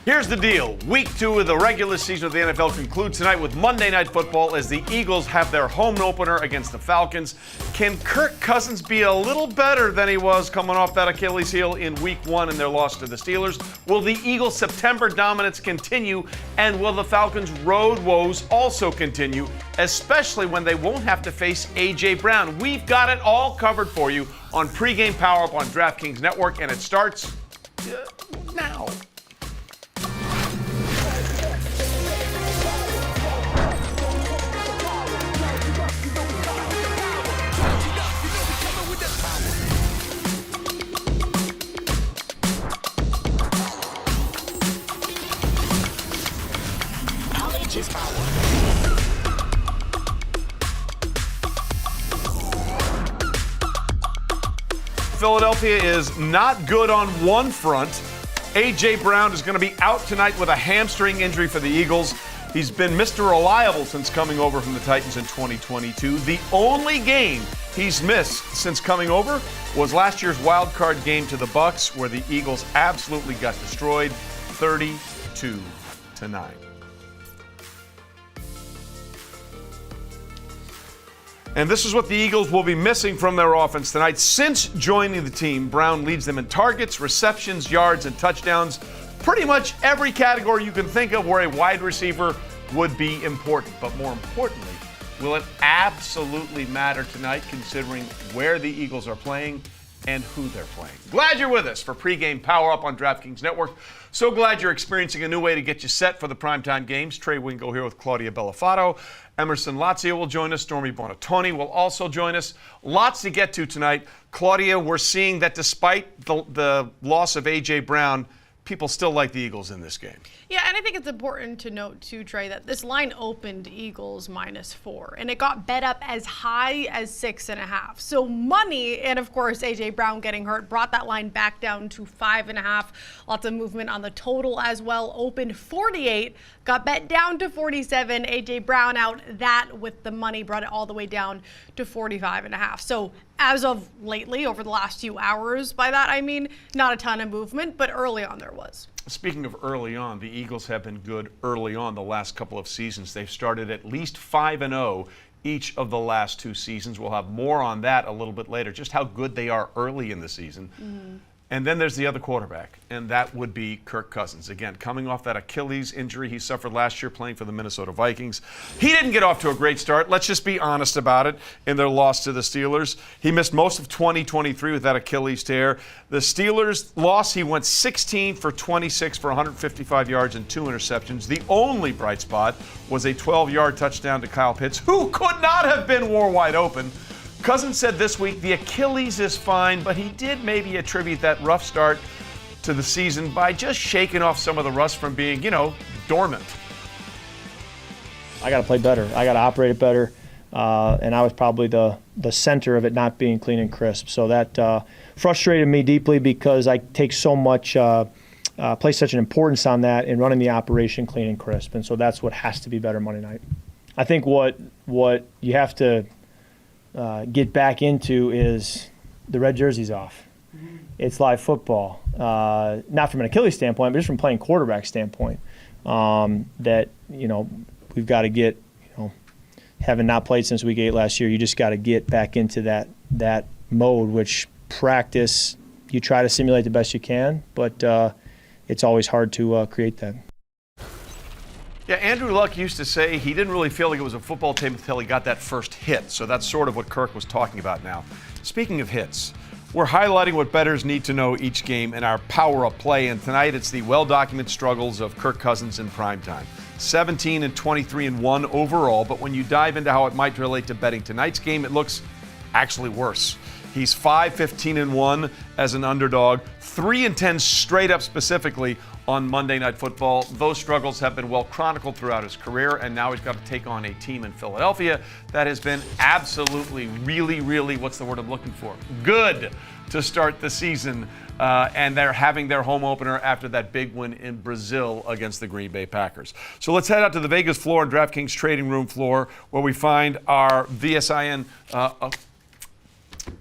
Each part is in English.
Here's the deal. Week 2 of the regular season of the NFL concludes tonight with Monday Night Football as the Eagles have their home opener against the Falcons. Can Kirk Cousins be a little better than he was coming off that Achilles heel in Week 1 in their loss to the Steelers? Will the Eagles' September dominance continue? And will the Falcons' road woes also continue, especially when they won't have to face A.J. Brown? We've got it all covered for you on Pregame PowerUp on DraftKings Network, and it starts now. Philadelphia is not good on one front. A.J. Brown is going to be out tonight with a hamstring injury for the Eagles. He's been Mr. Reliable since coming over from the Titans in 2022. The only game he's missed since coming over was last year's wild card game to the Bucs, where the Eagles absolutely got destroyed 32-9. And this is what the Eagles will be missing from their offense tonight. Since joining the team, Brown leads them in targets, receptions, yards, and touchdowns. Pretty much every category you can think of where a wide receiver would be important. But more importantly, will it absolutely matter tonight considering where the Eagles are playing and who they're playing? Glad you're with us for Pregame PowerUp on DraftKings Network. So glad you're experiencing a new way to get you set for the primetime games. Trey Wingo here with Claudia Bellafato. Emerson Lazio will join us. Stormy Bonatoni will also join us. Lots to get to tonight. Claudia, we're seeing that despite the loss of A.J. Brown, people still like the Eagles in this game. Yeah, and I think it's important to note, too, Trey, that this line opened Eagles -4, and it got bet up as high as 6.5. So money, and of course, A.J. Brown getting hurt, brought that line back down to 5.5. Lots of movement on the total as well. Opened 48, got bet down to 47. A.J. Brown out. That, with the money, brought it all the way down to 45.5. So as of lately, over the last few hours, by that I mean not a ton of movement, but early on there was. Speaking of early on, the Eagles have been good early on the last couple of seasons. They've started at least 5-0 each of the last 2 seasons. We'll have more on that a little bit later, just how good they are early in the season. Mm-hmm. And then there's the other quarterback, and that would be Kirk Cousins. Again, coming off that Achilles injury he suffered last year playing for the Minnesota Vikings. He didn't get off to a great start. Let's just be honest about it. In their loss to the Steelers, he missed most of 2023 with that Achilles tear. The Steelers loss, he went 16 for 26 for 155 yards and 2 interceptions. The only bright spot was a 12-yard touchdown to Kyle Pitts, who could not have been more wide open. Cousins said this week the Achilles is fine, but he did maybe attribute that rough start to the season by just shaking off some of the rust from being, dormant. I got to play better. I got to operate it better. And I was probably the center of it not being clean and crisp. So that frustrated me deeply because I take so much, place such an importance on that in running the operation clean and crisp. And so that's what has to be better Monday night. I think what you have to get back into is the red jersey's off. Mm-hmm. It's live football. Not from an Achilles standpoint, but just from playing quarterback standpoint. That, we've got to get, having not played since week 8 last year, you just got to get back into that mode, which practice, you try to simulate the best you can, but it's always hard to create that. Yeah, Andrew Luck used to say he didn't really feel like it was a football team until he got that first hit. So that's sort of what Kirk was talking about now. Speaking of hits, we're highlighting what bettors need to know each game in our Power Up play. And tonight it's the well-documented struggles of Kirk Cousins in primetime. 17 and 23-1 overall, but when you dive into how it might relate to betting tonight's game, it looks actually worse. He's 5-15-1 as an underdog, 3-10 straight up specifically on Monday Night Football. Those struggles have been well chronicled throughout his career, and now he's got to take on a team in Philadelphia that has been absolutely, really, what's the word I'm looking for? Good to start the season, and they're having their home opener after that big win in Brazil against the Green Bay Packers. So let's head out to the Vegas floor and DraftKings trading room floor, where we find our VSIN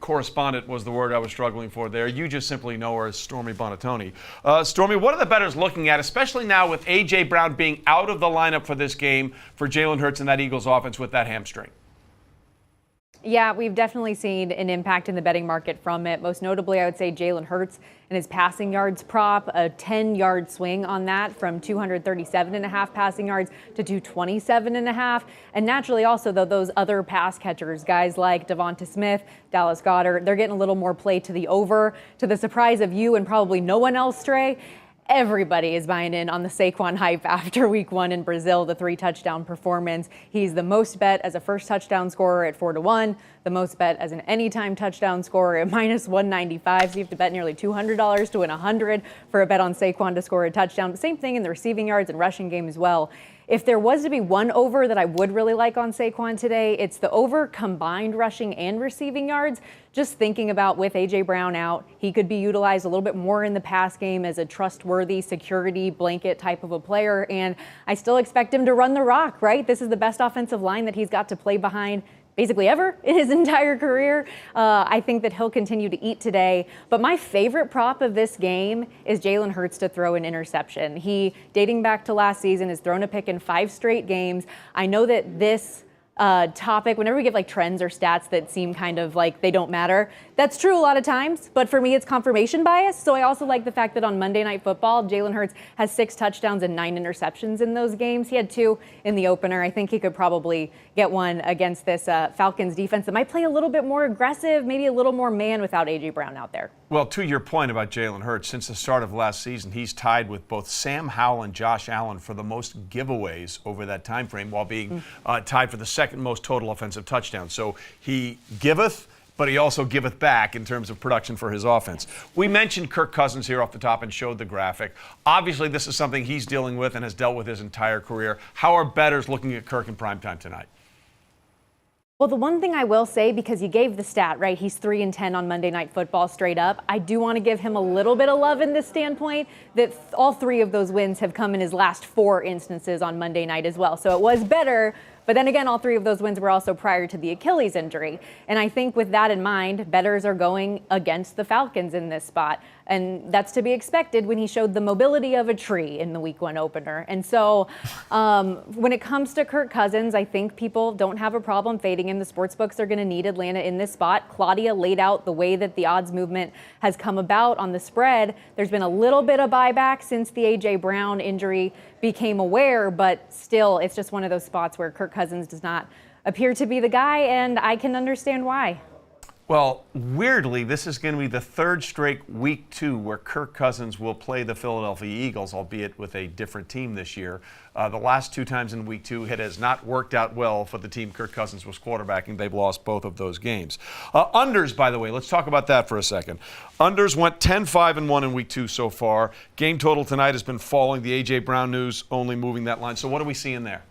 Correspondent was the word I was struggling for there. You just simply know her as Stormy Bonatoni. Stormy, what are the bettors looking at, especially now with A.J. Brown being out of the lineup for this game for Jalen Hurts and that Eagles offense with that hamstring? Yeah, we've definitely seen an impact in the betting market from it. Most notably, I would say Jalen Hurts and his passing yards prop, a 10-yard swing on that from 237.5 passing yards to 227.5. And naturally also, though, those other pass catchers, guys like Devonta Smith, Dallas Goedert, they're getting a little more play to the over, to the surprise of you and probably no one else, Trey. Everybody is buying in on the Saquon hype after week 1 in Brazil, the 3-touchdown performance. He's the most bet as a first touchdown scorer at 4-1, the most bet as an anytime touchdown scorer at -195. So you have to bet nearly $200 to win $100 for a bet on Saquon to score a touchdown. Same thing in the receiving yards and rushing game as well. If there was to be one over that I would really like on Saquon today, it's the over combined rushing and receiving yards. Just thinking about with A.J. Brown out, he could be utilized a little bit more in the pass game as a trustworthy security blanket type of a player. And I still expect him to run the rock, right? This is the best offensive line that he's got to play behind basically ever in his entire career. I think that he'll continue to eat today. But my favorite prop of this game is Jalen Hurts to throw an interception. He, dating back to last season, has thrown a pick in 5 straight games. I know that this topic, whenever we give like trends or stats that seem kind of like they don't matter, that's true a lot of times, but for me it's confirmation bias. So I also like the fact that on Monday Night Football, Jalen Hurts has 6 touchdowns and 9 interceptions in those games. He had 2 in the opener. I think he could probably get one against this Falcons defense that might play a little bit more aggressive, maybe a little more man without A.J. Brown out there. Well, to your point about Jalen Hurts, since the start of last season, he's tied with both Sam Howell and Josh Allen for the most giveaways over that time frame, while being tied for the second most total offensive touchdowns. So he giveth, but he also giveth back in terms of production for his offense. We mentioned Kirk Cousins here off the top and showed the graphic. Obviously, this is something he's dealing with and has dealt with his entire career. How are bettors looking at Kirk in primetime tonight? Well, the one thing I will say, because you gave the stat, right, he's 3-10 on Monday Night Football straight up. I do want to give him a little bit of love in this standpoint that all 3 of those wins have come in his last 4 instances on Monday night as well. So it was better. But then again, all 3 of those wins were also prior to the Achilles injury. And I think with that in mind, bettors are going against the Falcons in this spot. And that's to be expected when he showed the mobility of a tree in the week 1 opener. And so when it comes to Kirk Cousins, I think people don't have a problem fading him. The sportsbooks are going to need Atlanta in this spot. Claudia laid out the way that the odds movement has come about on the spread. There's been a little bit of buyback since the A.J. Brown injury became aware, but still, it's just one of those spots where Kirk Cousins does not appear to be the guy, and I can understand why. Well, weirdly, this is going to be the 3rd straight week 2 where Kirk Cousins will play the Philadelphia Eagles, albeit with a different team this year. The last 2 times in week 2, it has not worked out well for the team Kirk Cousins was quarterbacking. They've lost both of those games. Unders, by the way, let's talk about that for a second. Unders went 10-5-1 in week 2 so far. Game total tonight has been falling. The A.J. Brown news only moving that line. So what are we seeing there?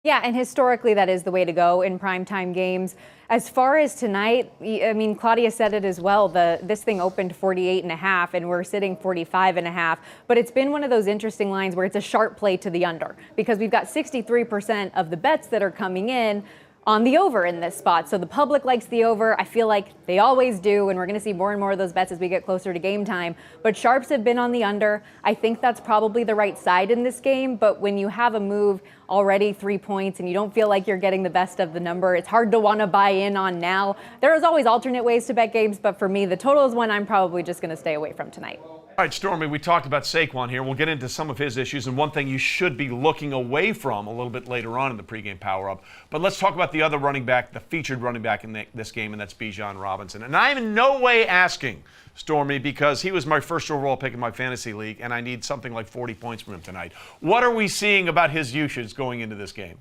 Yeah, and historically that is the way to go in primetime games. As far as tonight, I mean, Claudia said it as well. This thing opened 48.5 and we're sitting 45.5. But it's been one of those interesting lines where it's a sharp play to the under because we've got 63% of the bets that are coming in on the over in this spot. So the public likes the over. I feel like they always do, and we're going to see more and more of those bets as we get closer to game time. But sharps have been on the under. I think that's probably the right side in this game, but when you have a move already 3 points and you don't feel like you're getting the best of the number, it's hard to want to buy in on now. There is always alternate ways to bet games, but for me, the total is one I'm probably just going to stay away from tonight. All right, Stormy, we talked about Saquon here. We'll get into some of his issues and one thing you should be looking away from a little bit later on in the pregame power-up. But let's talk about the other running back, the featured running back in this game, and that's Bijan Robinson. And I'm in no way asking, Stormy, because he was my first overall pick in my fantasy league, and I need something like 40 points from him tonight. What are we seeing about his usage going into this game?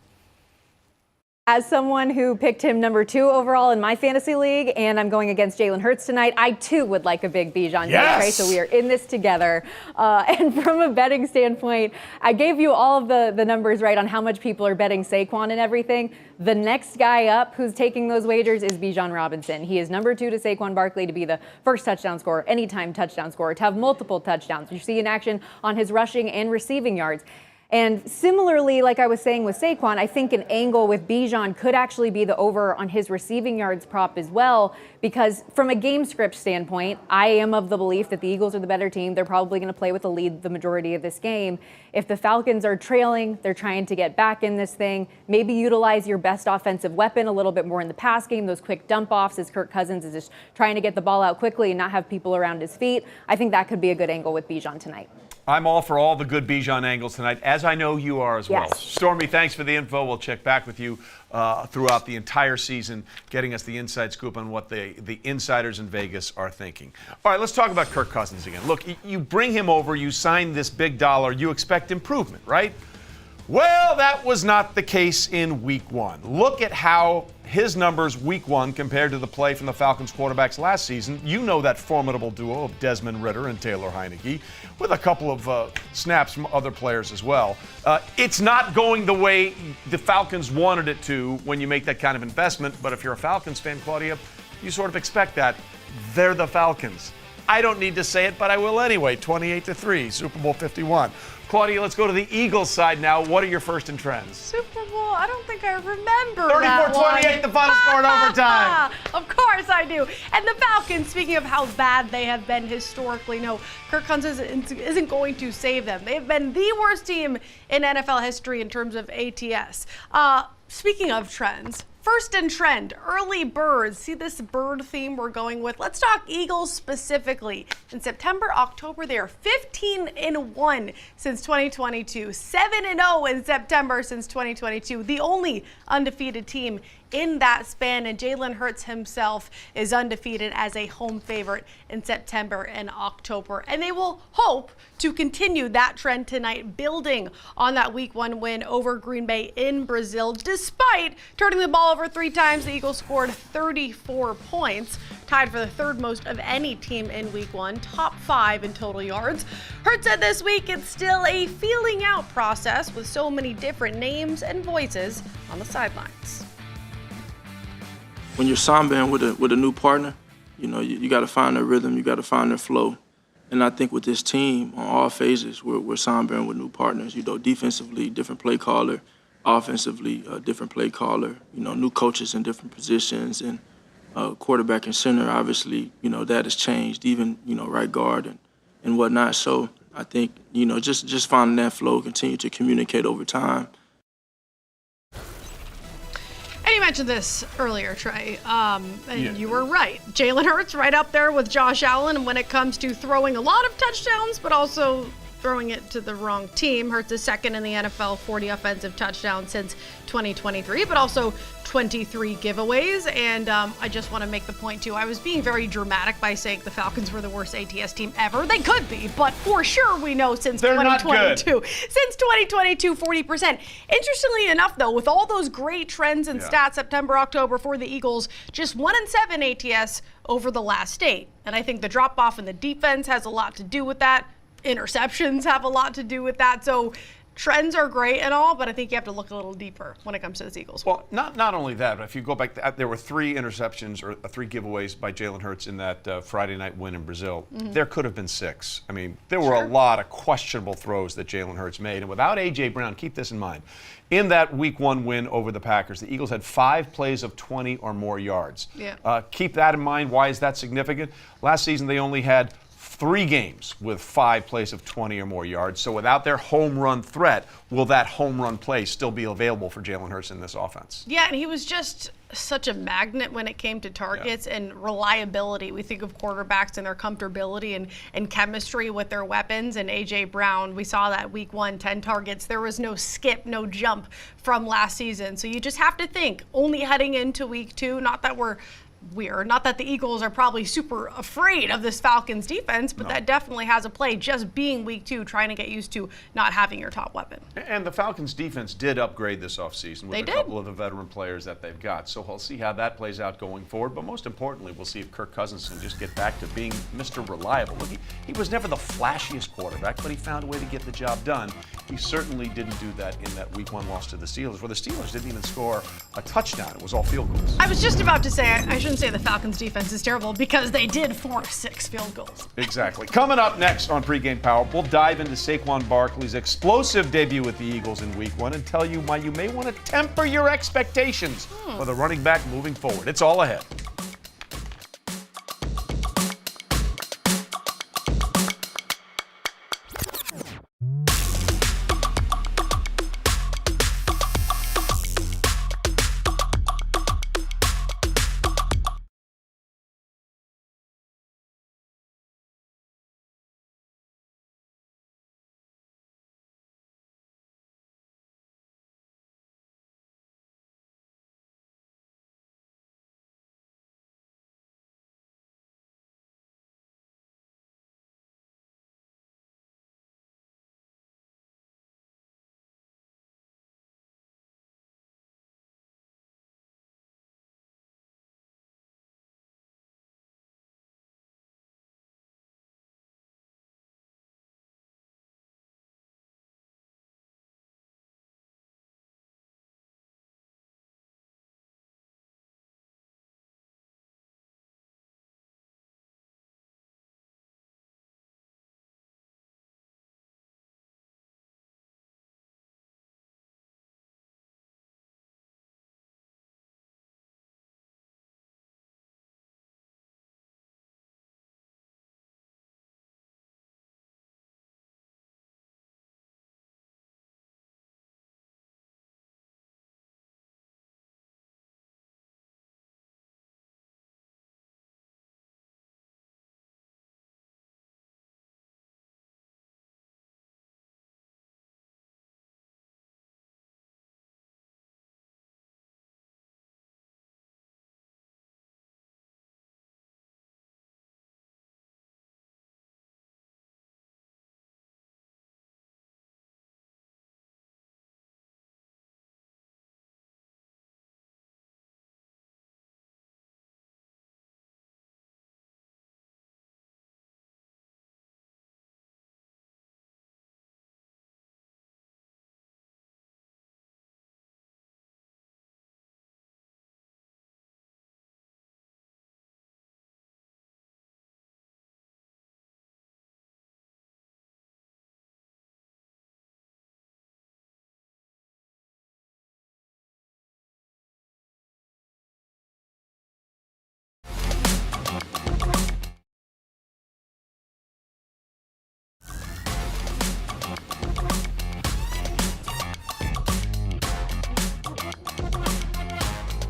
As someone who picked him number 2 overall in my fantasy league, and I'm going against Jalen Hurts tonight, I too would like a big Bijan. Yes! So we are in this together. And from a betting standpoint, I gave you all of the numbers right on how much people are betting Saquon and everything. The next guy up who's taking those wagers is Bijan Robinson. He is number 2 to Saquon Barkley to be the first touchdown scorer, anytime touchdown scorer, to have multiple touchdowns. You see in action on his rushing and receiving yards. And similarly, like I was saying with Saquon, I think an angle with Bijan could actually be the over on his receiving yards prop as well, because from a game script standpoint, I am of the belief that the Eagles are the better team. They're probably going to play with the lead the majority of this game. If the Falcons are trailing, they're trying to get back in this thing. Maybe utilize your best offensive weapon a little bit more in the pass game, those quick dump offs as Kirk Cousins is just trying to get the ball out quickly and not have people around his feet. I think that could be a good angle with Bijan tonight. I'm all for all the good Bijan angles tonight, as I know you are as well. Yes. Stormy, thanks for the info. We'll check back with you throughout the entire season, getting us the inside scoop on what the insiders in Vegas are thinking. All right, let's talk about Kirk Cousins again. Look, you bring him over, you sign this big dollar, you expect improvement, right? Well, that was not the case in week one. Look at how his numbers week one compared to the play from the Falcons quarterbacks last season. You know that formidable duo of Desmond Ridder and Taylor Heineke, with a couple of snaps from other players as well. It's not going the way the Falcons wanted it to when you make that kind of investment, but if you're a Falcons fan, Claudia, you sort of expect that. They're the Falcons. I don't need to say it, but I will anyway. 28-3, Super Bowl 51. Claudia, let's go to the Eagles side now. What are your first and trends? Super Bowl, I don't think I remember that 34-28, the final score in overtime. Of course I do. And the Falcons, speaking of how bad they have been historically, no, Kirk Cousins isn't going to save them. They've been the worst team in NFL history in terms of ATS. Speaking of trends, first in trend, early birds. See this bird theme we're going with? Let's talk Eagles specifically. In September, October, they are 15-1 since 2022, 7-0 in September since 2022. The only undefeated team in that span, and Jalen Hurts himself is undefeated as a home favorite in September and October. And they will hope to continue that trend tonight, building on that week one win over Green Bay in Brazil. Despite turning the ball over 3 times, the Eagles scored 34 points, tied for the third most of any team in week one, top 5 in total yards. Hurts said this week it's still a feeling out process with so many different names and voices on the sidelines. When you're sambing with a new partner, you know, you got to find their rhythm, you got to find their flow. And I think with this team, on all phases, we're sambing with new partners. You know, defensively, different play caller, offensively, different play caller, you know, new coaches in different positions, and quarterback and center, obviously, you know, that has changed, even, you know, right guard and whatnot. So I think, you know, just finding that flow, continue to communicate over time. And you mentioned this earlier, Trey, and you were right. Jalen Hurts right up there with Josh Allen, and when it comes to throwing a lot of touchdowns, but also throwing it to the wrong team. Hurts is second in the NFL, 40 offensive touchdowns since 2023, but also 23 giveaways. And I just want to make the point, too, I was being very dramatic by saying the Falcons were the worst ATS team ever. They could be, but for sure we know since 2022. Since 2022, 40%. Interestingly enough, though, with all those great trends and stats, September, October for the Eagles, just 1-7 ATS over the last 8. And I think the drop-off in the defense has a lot to do with that. Interceptions have a lot to do with that. So trends are great and all, but I think you have to look a little deeper when it comes to this Eagles. Well, not only that, but if you go back, there were 3 interceptions or 3 giveaways by Jalen Hurts in that Friday night win in Brazil. Mm-hmm. There could have been 6. I mean, there were a lot of questionable throws that Jalen Hurts made. And without A.J. Brown, keep this in mind, in that week 1 win over the Packers, the Eagles had 5 plays of 20 or more yards. Yeah. Keep that in mind. Why is that significant? Last season, they only had 3 games with 5 plays of 20 or more yards. So without their home run threat, will that home run play still be available for Jalen Hurts in this offense? Yeah, and he was just such a magnet when it came to targets and reliability. We think of quarterbacks and their comfortability and chemistry with their weapons. And A.J. Brown, we saw that week 1, 10 targets. There was no skip, no jump from last season. So you just have to think, only heading into week 2, not that not that the Eagles are probably super afraid of this Falcons defense, but that definitely has a play, just being week 2, trying to get used to not having your top weapon. And the Falcons defense did upgrade this offseason with a couple of the veteran players that they've got. So we'll see how that plays out going forward. But most importantly, we'll see if Kirk Cousins can just get back to being Mr. Reliable. Look, he was never the flashiest quarterback, but he found a way to get the job done. He certainly didn't do that in that week 1 loss to the Steelers, where the Steelers didn't even score a touchdown. It was all field goals. I was just about to say, I should shouldn't say the Falcons defense is terrible because they did force 6 field goals. Exactly. Coming up next on Pregame PowerUp, we'll dive into Saquon Barkley's explosive debut with the Eagles in Week 1 and tell you why you may want to temper your expectations for the running back moving forward. It's all ahead.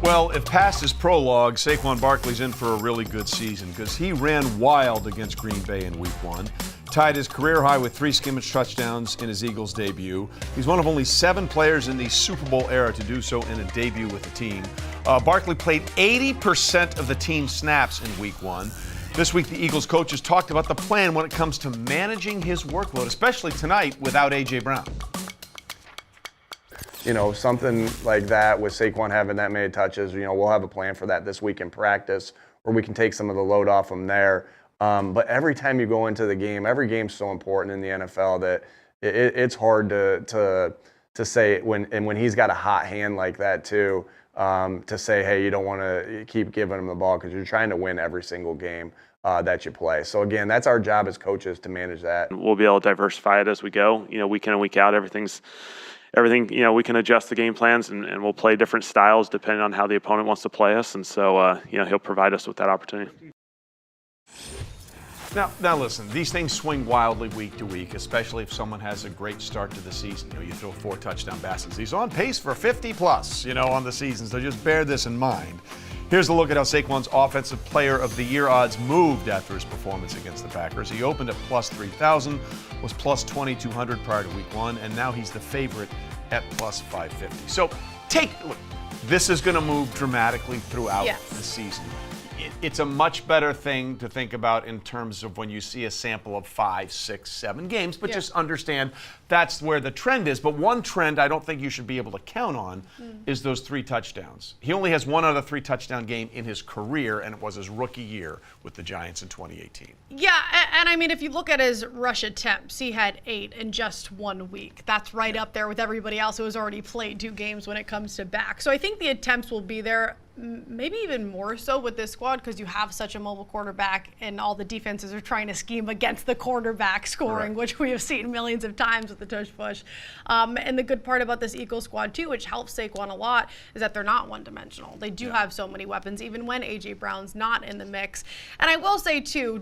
Well, if past is prologue, Saquon Barkley's in for a really good season because he ran wild against Green Bay in Week 1, tied his career high with 3 scrimmage touchdowns in his Eagles debut. He's one of only 7 players in the Super Bowl era to do so in a debut with the team. Barkley played 80% of the team snaps in Week 1. This week, the Eagles coaches talked about the plan when it comes to managing his workload, especially tonight without A.J. Brown. You know, something like that with Saquon having that many touches, you know, we'll have a plan for that this week in practice where we can take some of the load off him there. But every time you go into the game, every game's so important in the NFL that it's hard to say when he's got a hot hand like that too, to say, hey, you don't want to keep giving him the ball because you're trying to win every single game that you play. So again, that's our job as coaches to manage that. We'll be able to diversify it as we go. You know, week in and week out, everything, you know, we can adjust the game plans and we'll play different styles depending on how the opponent wants to play us. And so, you know, he'll provide us with that opportunity. Now listen, these things swing wildly week to week, especially if someone has a great start to the season. You know, you throw 4 touchdown passes. He's on pace for 50 plus, you know, on the season. So just bear this in mind. Here's a look at how Saquon's Offensive Player of the Year odds moved after his performance against the Packers. He opened at plus 3,000, was plus 2,200 prior to Week 1, and now he's the favorite at plus 550. So look, this is going to move dramatically throughout the season. It's a much better thing to think about in terms of when you see a sample of 5, 6, 7 games, but just understand that's where the trend is. But one trend I don't think you should be able to count on is those 3 touchdowns. He only has one other 3-touchdown game in his career, and it was his rookie year with the Giants in 2018. Yeah, and I mean, if you look at his rush attempts, he had 8 in just 1 week. That's right up there with everybody else who has already played 2 games when it comes to back. So I think the attempts will be there. maybe even more so with this squad because you have such a mobile quarterback and all the defenses are trying to scheme against the quarterback scoring, which we have seen millions of times with the tush push. And the good part about this Eagles squad too, which helps Saquon a lot, is that they're not one-dimensional. They do have so many weapons, even when A.J. Brown's not in the mix. And I will say too,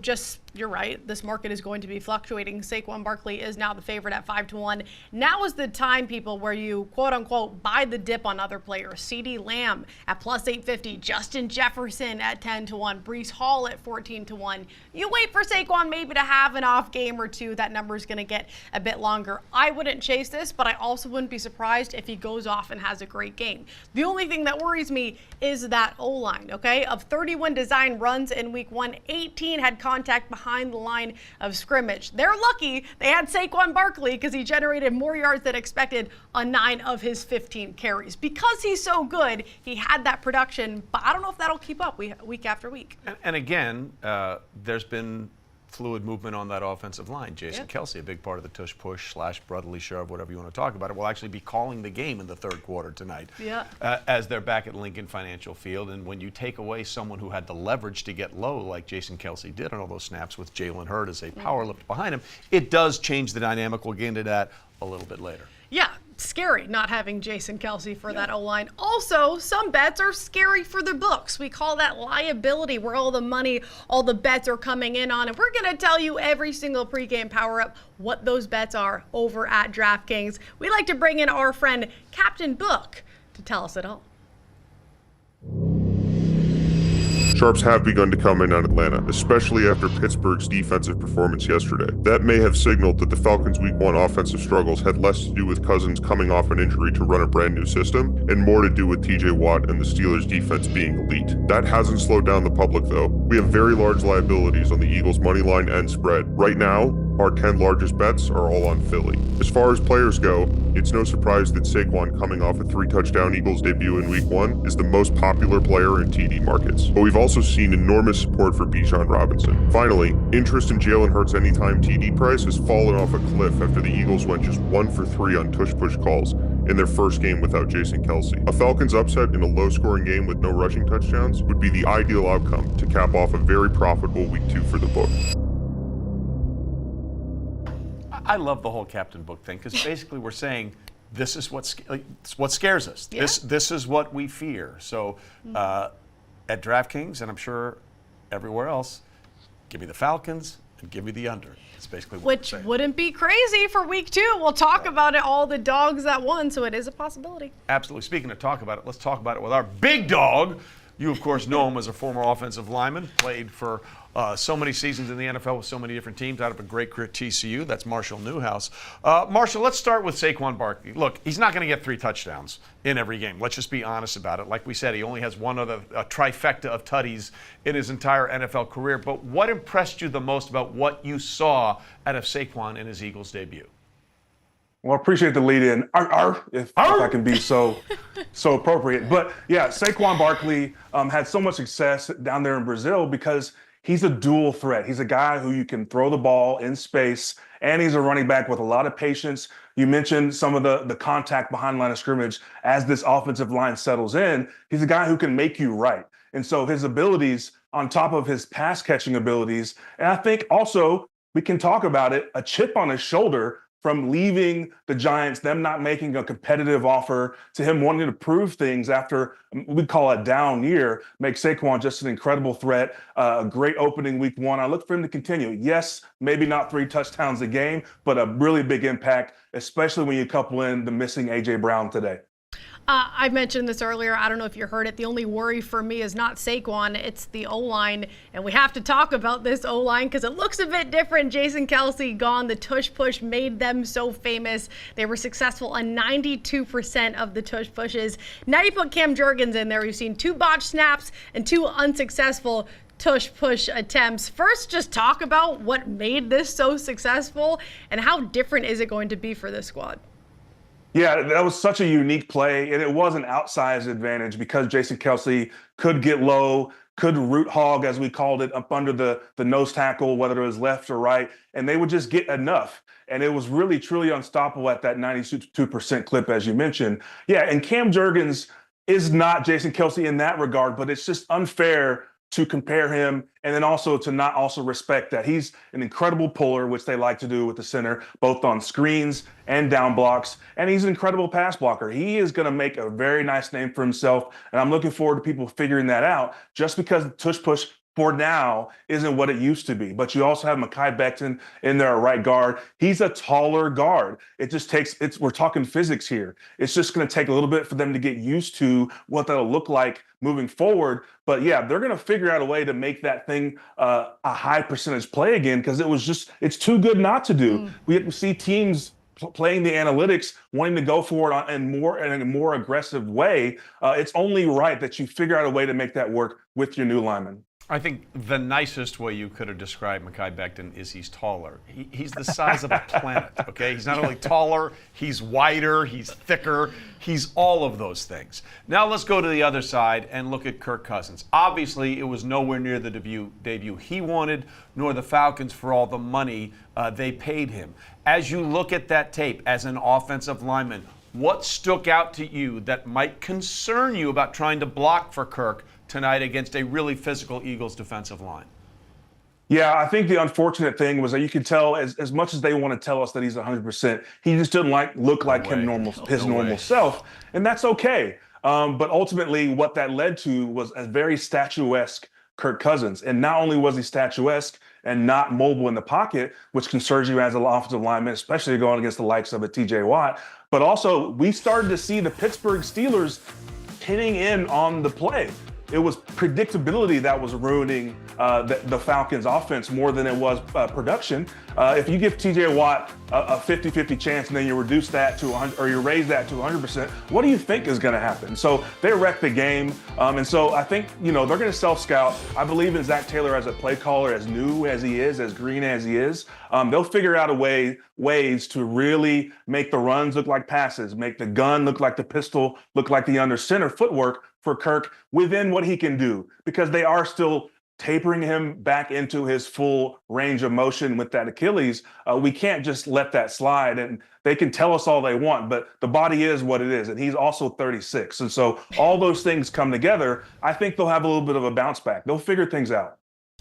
you're right, this market is going to be fluctuating. Saquon Barkley is now the favorite at 5-1. Now is the time, people, where you quote-unquote buy the dip on other players. CeeDee Lamb at plus 850, Justin Jefferson at 10-1, Breece Hall at 14-1. You wait for Saquon maybe to have an off game or two. That number is going to get a bit longer. I wouldn't chase this, but I also wouldn't be surprised if he goes off and has a great game. The only thing that worries me is that O-line, okay? Of 31 design runs in week 1, 18 had contact behind the line of scrimmage. They're lucky they had Saquon Barkley because he generated more yards than expected on 9 of his 15 carries. Because he's so good, he had that production, but I don't know if that'll keep up week after week. And again, there's been fluid movement on that offensive line. Jason Kelce, a big part of the tush push / brotherly shove, whatever you want to talk about it, will actually be calling the game in the third quarter tonight as they're back at Lincoln Financial Field. And when you take away someone who had the leverage to get low like Jason Kelce did on all those snaps with Jalen Hurts as a power lift behind him, it does change the dynamic. We'll get into that a little bit later. Yeah, scary not having Jason Kelce for that O-line. Also, some bets are scary for the books. We call that liability, where all the money, all the bets are coming in on. And we're going to tell you every single pregame power-up what those bets are over at DraftKings. We like to bring in our friend Captain Book to tell us it all. Sharps have begun to come in on Atlanta, especially after Pittsburgh's defensive performance yesterday. That may have signaled that the Falcons' Week 1 offensive struggles had less to do with Cousins coming off an injury to run a brand new system, and more to do with TJ Watt and the Steelers' defense being elite. That hasn't slowed down the public, though. We have very large liabilities on the Eagles' money line and spread. Right now, our 10 largest bets are all on Philly. As far as players go, it's no surprise that Saquon, coming off a 3-touchdown Eagles debut in Week 1, is the most popular player in TD markets. But we've also seen enormous support for Bijan Robinson. Finally, interest in Jalen Hurts' anytime TD price has fallen off a cliff after the Eagles went just 1 for 3 on tush-push calls in their first game without Jason Kelce. A Falcons upset in a low-scoring game with no rushing touchdowns would be the ideal outcome to cap off a very profitable Week 2 for the book. I love the whole Captain Book thing because basically we're saying this is what scares us. This is what we fear. So at DraftKings, and I'm sure everywhere else, give me the Falcons and give me the under. That's basically what Which wouldn't be crazy for week 2. We'll talk about it, all the dogs that won, so it is a possibility. Absolutely. Speaking of talk about it, let's talk about it with our big dog. You, of course, know him as a former offensive lineman, played for so many seasons in the NFL with so many different teams, out of a great career at TCU. That's Marshall Newhouse. Marshall, let's start with Saquon Barkley. Look, he's not going to get 3 touchdowns in every game. Let's just be honest about it. Like we said, he only has one other trifecta of tutties in his entire NFL career. But what impressed you the most about what you saw out of Saquon in his Eagles debut? Well, I appreciate the lead in, if I can be so appropriate. But yeah, Saquon Barkley had so much success down there in Brazil because he's a dual threat. He's a guy who you can throw the ball in space, and he's a running back with a lot of patience. You mentioned some of the contact behind line of scrimmage as this offensive line settles in. He's a guy who can make you right. And so his abilities on top of his pass catching abilities, and I think also we can talk about it, a chip on his shoulder from leaving the Giants, them not making a competitive offer, to him wanting to prove things after we call a down year, makes Saquon just an incredible threat, a great opening week 1. I look for him to continue. Yes, maybe not 3 touchdowns a game, but a really big impact, especially when you couple in the missing A.J. Brown today. I mentioned this earlier. I don't know if you heard it. The only worry for me is not Saquon. It's the O-line. And we have to talk about this O-line because it looks a bit different. Jason Kelce gone. The tush push made them so famous. They were successful on 92% of the tush pushes. Now you put Cam Jurgens in there. We've seen 2 botched snaps and 2 unsuccessful tush push attempts. First, just talk about what made this so successful and how different is it going to be for this squad? Yeah, that was such a unique play, and it was an outsized advantage because Jason Kelce could get low, could root hog, as we called it, up under the nose tackle, whether it was left or right, and they would just get enough. And it was really, truly unstoppable at that 92% clip, as you mentioned. Yeah, and Cam Jurgens, is not Jason Kelce in that regard, but it's just unfair to compare him and then also to not also respect that he's an incredible puller, which they like to do with the center, both on screens and down blocks. And he's an incredible pass blocker. He is going to make a very nice name for himself. And I'm looking forward to people figuring that out, just because tush push for now isn't what it used to be. But you also have Mekhi Becton in there, a right guard. He's a taller guard. It just takes, we're talking physics here. It's just going to take a little bit for them to get used to what that'll look like moving forward. But yeah, they're going to figure out a way to make that thing a high percentage play again, because it's too good not to do. We see teams playing the analytics, wanting to go for it in a more aggressive way. It's only right that you figure out a way to make that work with your new lineman. I think the nicest way you could have described Mekhi Becton is he's taller. He's the size of a planet, okay? He's not only taller, he's wider, he's thicker, he's all of those things. Now let's go to the other side and look at Kirk Cousins. Obviously, it was nowhere near the debut he wanted, nor the Falcons for all the money they paid him. As you look at that tape as an offensive lineman, what stuck out to you that might concern you about trying to block for Kirk tonight against a really physical Eagles defensive line? Yeah, I think the unfortunate thing was that you could tell, as much as they want to tell us that he's 100%, he just didn't look like his normal self, and that's okay. But ultimately, what that led to was a very statuesque Kirk Cousins. And not only was he statuesque and not mobile in the pocket, which concerns you as an offensive lineman, especially going against the likes of a TJ Watt, but also we started to see the Pittsburgh Steelers pinning in on the play. It was predictability that was ruining the Falcons' offense more than it was production. If you give TJ Watt a 50-50 chance and then you reduce that to 100, or you raise that to 100%, what do you think is going to happen? So they wrecked the game. And so I think, they're going to self-scout. I believe in Zach Taylor as a play caller, as new as he is, as green as he is. They'll figure out ways to really make the runs look like passes, make the gun look like the pistol, look like the under center footwork for Kirk within what he can do, because they are still tapering him back into his full range of motion with that Achilles. We can't just let that slide, and they can tell us all they want, but the body is what it is, and he's also 36. And so all those things come together. I think they'll have a little bit of a bounce back. They'll figure things out.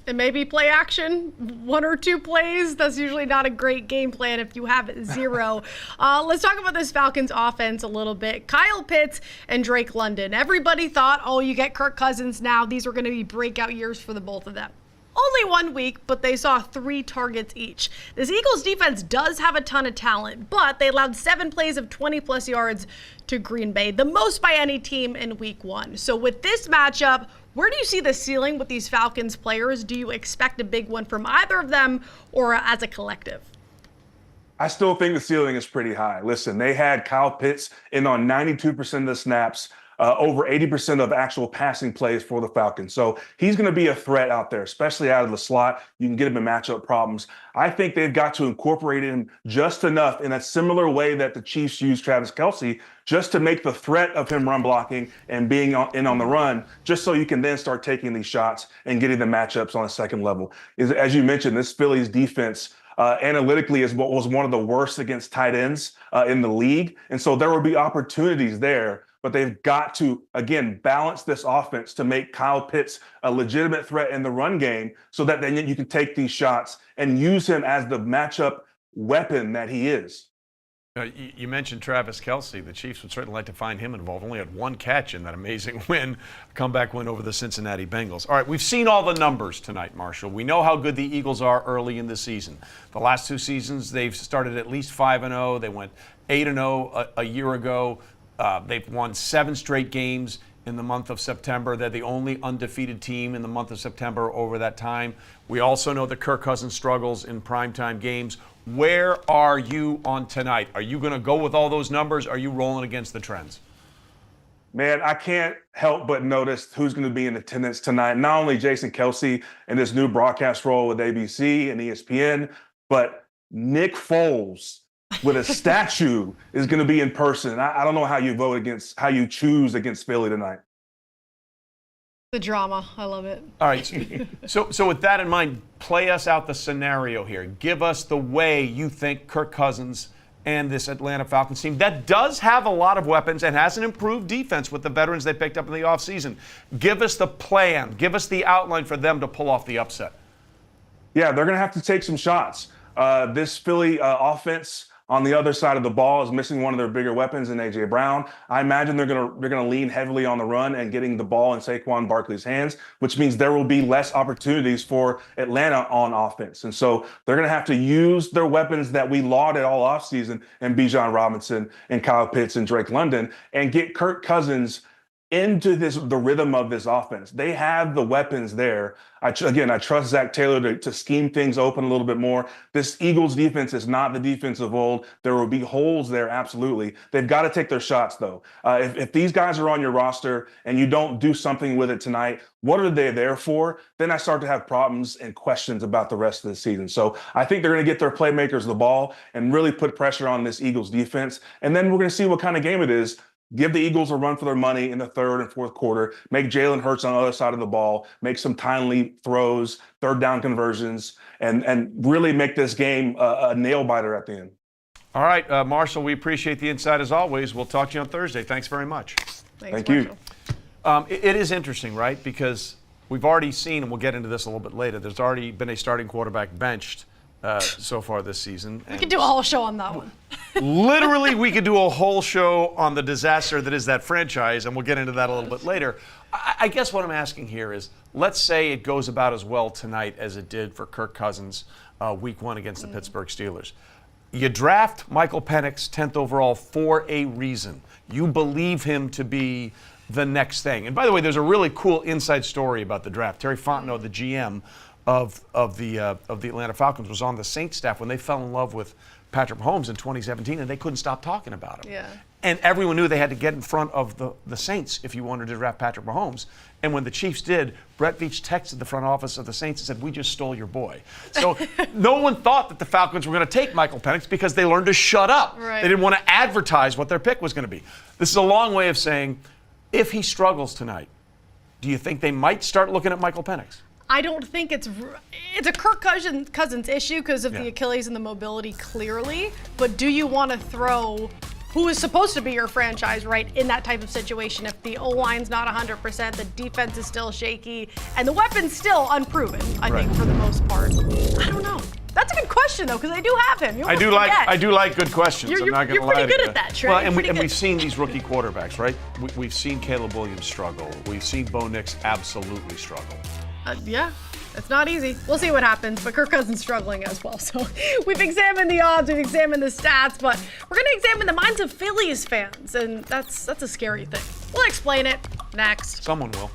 And maybe play action, 1 or 2 plays. That's usually not a great game plan if you have 0. Let's talk about this Falcons offense a little bit. Kyle Pitts and Drake London. Everybody thought, you get Kirk Cousins now. These were going to be breakout years for the both of them. Only 1 week, but they saw 3 targets each. This Eagles defense does have a ton of talent, but they allowed 7 plays of 20-plus yards to Green Bay, the most by any team in week 1. So with this matchup, where do you see the ceiling with these Falcons players? Do you expect a big one from either of them or as a collective? I still think the ceiling is pretty high. Listen, they had Kyle Pitts in on 92% of the snaps, over 80% of actual passing plays for the Falcons. So he's going to be a threat out there, especially out of the slot. You can get him in matchup problems. I think they've got to incorporate him just enough in a similar way that the Chiefs used Travis Kelce, just to make the threat of him run blocking and being in on the run, just so you can then start taking these shots and getting the matchups on a second level. As you mentioned, this Phillies defense analytically was one of the worst against tight ends in the league. And so there will be opportunities there, but they've got to, again, balance this offense to make Kyle Pitts a legitimate threat in the run game, so that then you can take these shots and use him as the matchup weapon that he is. You mentioned Travis Kelce. The Chiefs would certainly like to find him involved. Only had 1 catch in that amazing comeback win over the Cincinnati Bengals. All right, we've seen all the numbers tonight, Marshall. We know how good the Eagles are early in the season. The last 2 seasons, they've started at least 5-0. They went 8-0 a year ago. They've won 7 straight games in the month of September. They're the only undefeated team in the month of September over that time. We also know that Kirk Cousins struggles in primetime games. Where are you on tonight? Are you going to go with all those numbers? Are you rolling against the trends? Man, I can't help but notice who's going to be in attendance tonight. Not only Jason Kelce in this new broadcast role with ABC and ESPN, but Nick Foles with a statue is going to be in person. I don't know how you choose against Philly tonight. The drama. I love it. All right. So with that in mind, play us out the scenario here. Give us the way you think Kirk Cousins and this Atlanta Falcons team that does have a lot of weapons and has an improved defense with the veterans they picked up in the offseason. Give us the plan. Give us the outline for them to pull off the upset. Yeah, they're going to have to take some shots. This Philly offense on the other side of the ball is missing one of their bigger weapons in A.J. Brown. I imagine they're gonna lean heavily on the run and getting the ball in Saquon Barkley's hands, which means there will be less opportunities for Atlanta on offense. And so they're gonna have to use their weapons that we lauded all offseason in Bijan Robinson and Kyle Pitts and Drake London and get Kirk Cousins into the rhythm of this offense. They have the weapons there. I trust Zach Taylor to scheme things open a little bit more. This Eagles defense is not the defense of old. There will be holes there, absolutely. They've got to take their shots, though. If these guys are on your roster and you don't do something with it tonight, what are they there for? Then I start to have problems and questions about the rest of the season. So I think they're going to get their playmakers the ball and really put pressure on this Eagles defense. And then we're going to see what kind of game it is. Give the Eagles a run for their money in the third and fourth quarter. Make Jalen Hurts on the other side of the ball. Make some timely throws, third down conversions, and really make this game a nail biter at the end. All right, Marshall, we appreciate the insight as always. We'll talk to you on Thursday. Thanks very much. Thank you. It is interesting, right? Because we've already seen, and we'll get into this a little bit later, there's already been a starting quarterback benched so far this season. We could do a whole show on that one. Literally, we could do a whole show on the disaster that is that franchise, and we'll get into that a little bit later. I guess what I'm asking here is, let's say it goes about as well tonight as it did for Kirk Cousins week 1 against the Pittsburgh Steelers. You draft Michael Penix 10th overall for a reason. You believe him to be the next thing. And by the way, there's a really cool inside story about the draft. Terry Fontenot, the GM of the Atlanta Falcons, was on the Saints staff when they fell in love with Patrick Mahomes in 2017, and they couldn't stop talking about him. Yeah. And everyone knew they had to get in front of the Saints if you wanted to draft Patrick Mahomes. And when the Chiefs did, Brett Veach texted the front office of the Saints and said, "We just stole your boy." So no one thought that the Falcons were going to take Michael Penix because they learned to shut up. Right. They didn't want to advertise what their pick was going to be. This is a long way of saying, if he struggles tonight, do you think they might start looking at Michael Penix? I don't think it's a Kirk Cousins issue because of the Achilles and the mobility, clearly. But do you want to throw who is supposed to be your franchise right in that type of situation if the O-line's not 100%, the defense is still shaky, and the weapon's still unproven, I think, for the most part? I don't know. That's a good question, though, because I do have him. I do like good questions. I'm not going to lie to you. You're pretty good at that, Trey. Well, and we've seen these rookie quarterbacks, right? We've seen Caleb Williams struggle. We've seen Bo Nix absolutely struggle. Yeah, it's not easy. We'll see what happens, but Kirk Cousins struggling as well. So we've examined the odds, we've examined the stats, but we're going to examine the minds of Phillies fans, and that's a scary thing. We'll explain it next. Someone will.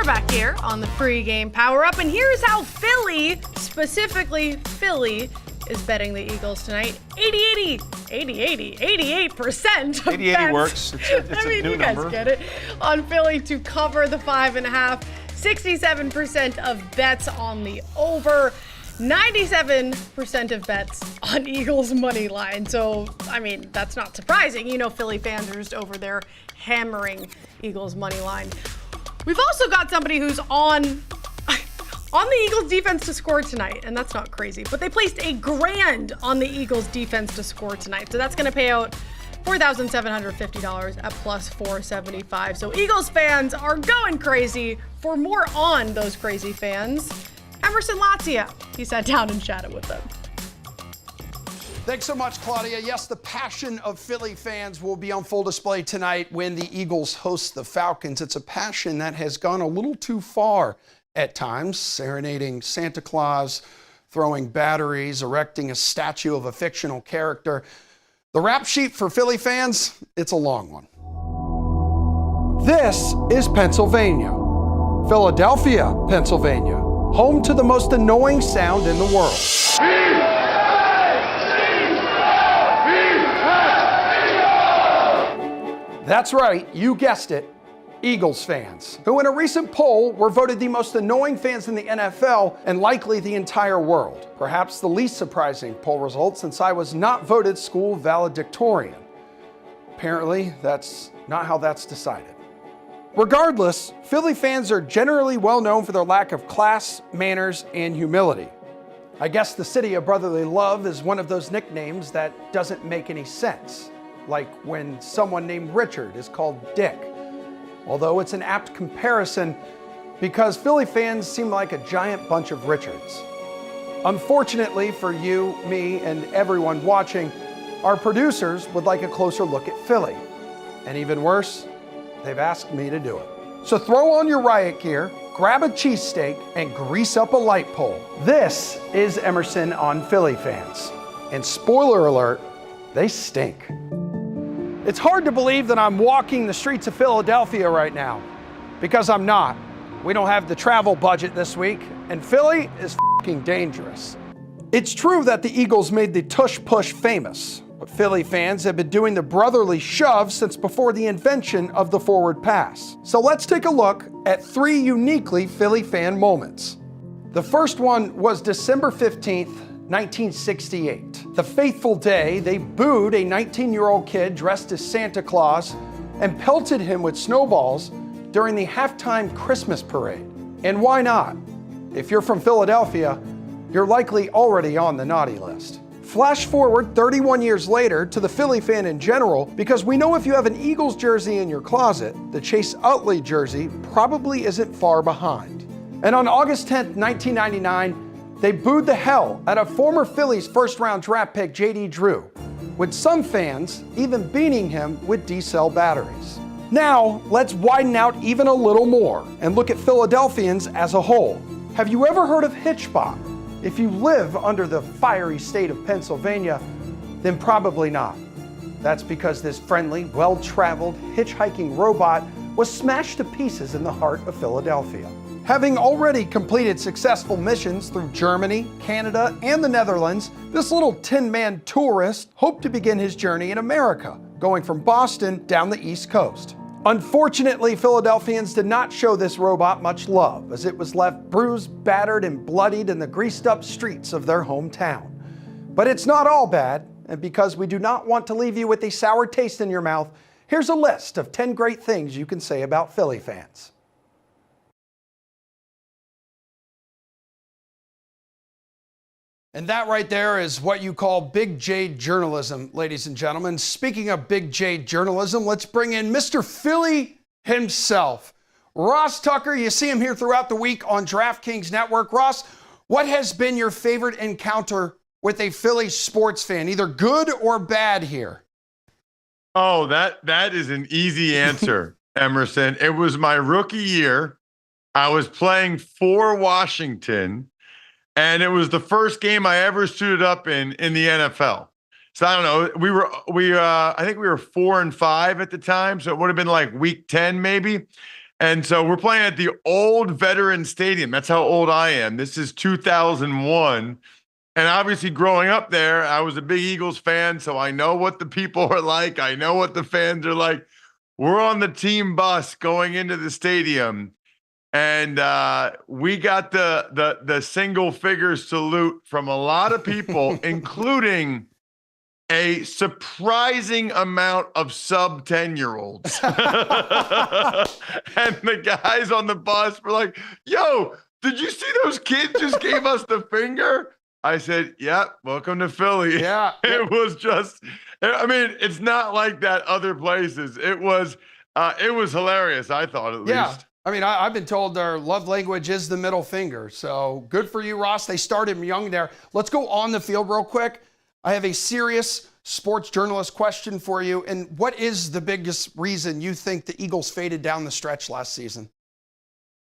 We're back here on the Pregame PowerUp, and here's how Philly, specifically Philly, is betting the Eagles tonight. 88% of 80-80 works. It's a new you guys number. get it. On Philly to cover the 5.5. 67% of bets on the over. 97% of bets on Eagles money line. So, I mean, that's not surprising. You know, Philly fans are just over there hammering Eagles money line. We've also got somebody who's on the Eagles defense to score tonight, and that's not crazy, but they placed $1,000 on the Eagles defense to score tonight. So that's going to pay out $4,750 at plus 475. So Eagles fans are going crazy. For more on those crazy fans, Emerson Latzia, he sat down and chatted with them. Thanks so much, Claudia. Yes, the passion of Philly fans will be on full display tonight when the Eagles host the Falcons. It's a passion that has gone a little too far at times, serenading Santa Claus, throwing batteries, erecting a statue of a fictional character. The rap sheet for Philly fans, it's a long one. This is Pennsylvania, Philadelphia, Pennsylvania, home to the most annoying sound in the world. That's right, you guessed it, Eagles fans, who in a recent poll were voted the most annoying fans in the NFL and likely the entire world. Perhaps the least surprising poll result since I was not voted school valedictorian. Apparently, that's not how that's decided. Regardless, Philly fans are generally well known for their lack of class, manners, and humility. I guess the city of brotherly love is one of those nicknames that doesn't make any sense. Like when someone named Richard is called Dick. Although it's an apt comparison because Philly fans seem like a giant bunch of Richards. Unfortunately for you, me, and everyone watching, our producers would like a closer look at Philly. And even worse, they've asked me to do it. So throw on your riot gear, grab a cheesesteak, and grease up a light pole. This is Emerson on Philly fans. And spoiler alert, they stink. It's hard to believe that I'm walking the streets of Philadelphia right now, because I'm not. We don't have the travel budget this week, and Philly is f***ing dangerous. It's true that the Eagles made the tush push famous, but Philly fans have been doing the brotherly shove since before the invention of the forward pass. So let's take a look at 3 uniquely Philly fan moments. The first one was December 15th, 1968. The fateful day, they booed a 19-year-old kid dressed as Santa Claus and pelted him with snowballs during the halftime Christmas parade. And why not? If you're from Philadelphia, you're likely already on the naughty list. Flash forward 31 years later to the Philly fan in general, because we know if you have an Eagles jersey in your closet, the Chase Utley jersey probably isn't far behind. And on August 10th, 1999, they booed the hell out of former Phillies first-round draft pick J.D. Drew, with some fans even beating him with D-cell batteries. Now, let's widen out even a little more and look at Philadelphians as a whole. Have you ever heard of Hitchbot? If you live under the fiery state of Pennsylvania, then probably not. That's because this friendly, well-traveled, hitchhiking robot was smashed to pieces in the heart of Philadelphia. Having already completed successful missions through Germany, Canada, and the Netherlands, this little tin-man tourist hoped to begin his journey in America, going from Boston down the East Coast. Unfortunately, Philadelphians did not show this robot much love, as it was left bruised, battered, and bloodied in the greased-up streets of their hometown. But it's not all bad, and because we do not want to leave you with a sour taste in your mouth, here's a list of 10 great things you can say about Philly fans. And that right there is what you call Big J journalism, ladies and gentlemen. Speaking of Big J journalism, let's bring in Mr. Philly himself. Ross Tucker, you see him here throughout the week on DraftKings Network. Ross, what has been your favorite encounter with a Philly sports fan, either good or bad here? Oh, that is an easy answer, Emerson. It was my rookie year. I was playing for Washington. And it was the first game I ever suited up in the NFL. So I don't know. I think we were 4-5 at the time. So it would have been like week 10 maybe. And so we're playing at the old Veterans Stadium. That's how old I am. This is 2001. And obviously growing up there, I was a big Eagles fan, so I know what the people are like. I know what the fans are like. We're on the team bus going into the stadium, and we got the single figure salute from a lot of people, including a surprising amount of sub 10-year-olds. And the guys on the bus were like, "Yo, did you see those kids just gave us the finger?" I said, "Yeah, welcome to Philly." Yeah. It was just, I mean, it's not like that other places. It was hilarious, I thought, at least. I mean, I've been told their love language is the middle finger. So good for you, Ross. They started him young there. Let's go on the field real quick. I have a serious sports journalist question for you. And what is the biggest reason you think the Eagles faded down the stretch last season?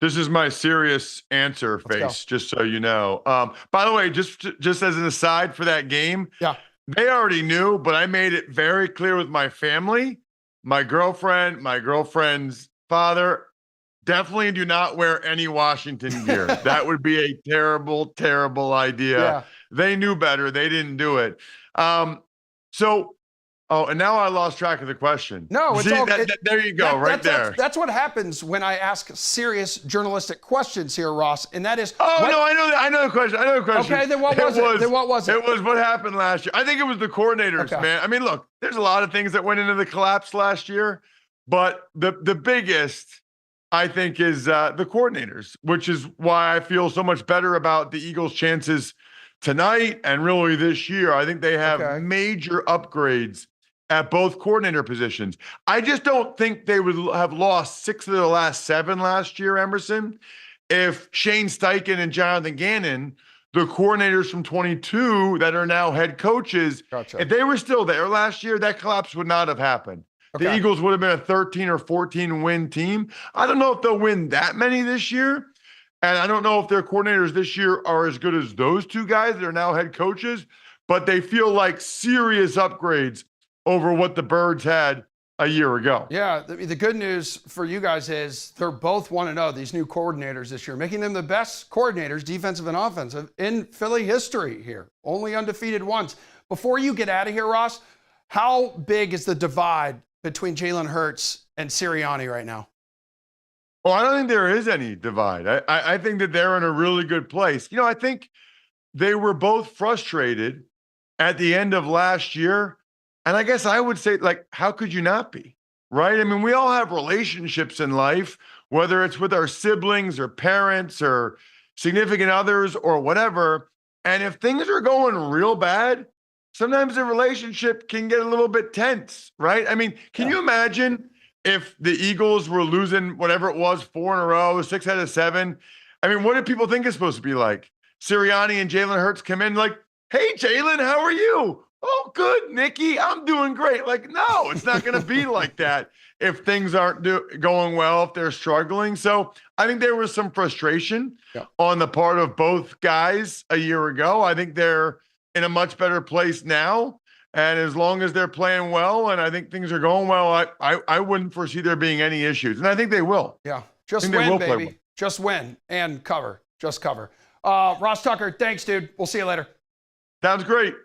This is my serious answer, Face, just so you know. By the way, just as an aside for that game, they already knew, but I made it very clear with my family, my girlfriend, my girlfriend's father, definitely do not wear any Washington gear. That would be a terrible, terrible idea. Yeah. They knew better. They didn't do it. And now I lost track of the question. No, it's all there you go, right there. That's what happens when I ask serious journalistic questions here, Ross. And that is. No, I know the question. Okay, then what was it? It was what happened last year. I think it was the coordinators, man. I mean, look, there's a lot of things that went into the collapse last year, but the biggest, I think, is the coordinators, which is why I feel so much better about the Eagles' chances tonight and really this year. I think they have major upgrades at both coordinator positions. I just don't think they would have lost 6 of their last 7 last year, Emerson, if Shane Steichen and Jonathan Gannon, the coordinators from 22 that are now head coaches, if they were still there last year, that collapse would not have happened. The Eagles would have been a 13 or 14 win team. I don't know if they'll win that many this year. And I don't know if their coordinators this year are as good as those two guys that are now head coaches, but they feel like serious upgrades over what the Birds had a year ago. Yeah, the good news for you guys is they're both 1-0, these new coordinators this year, making them the best coordinators, defensive and offensive, in Philly history here. Only undefeated once. Before you get out of here, Ross, how big is the divide between Jalen Hurts and Sirianni right now? Well, I don't think there is any divide. I think that they're in a really good place. You know, I think they were both frustrated at the end of last year. And I guess I would say, like, how could you not be, right? I mean, we all have relationships in life, whether it's with our siblings or parents or significant others or whatever. And if things are going real bad, sometimes the relationship can get a little bit tense, right? I mean, can you imagine if the Eagles were losing whatever it was, 4 in a row, 6 out of 7? I mean, what do people think it's supposed to be like? Sirianni and Jalen Hurts come in like, "Hey, Jalen, how are you?" "Oh, good, Nikki. I'm doing great." Like, no, it's not going to be like that if things aren't going well, if they're struggling. So I think there was some frustration on the part of both guys a year ago. I think they're in a much better place now. And as long as they're playing well and I think things are going well, I wouldn't foresee there being any issues. And I think they will. Yeah, just win, baby. Well. Just win and cover. Just cover. Ross Tucker, thanks, dude. We'll see you later. Sounds great.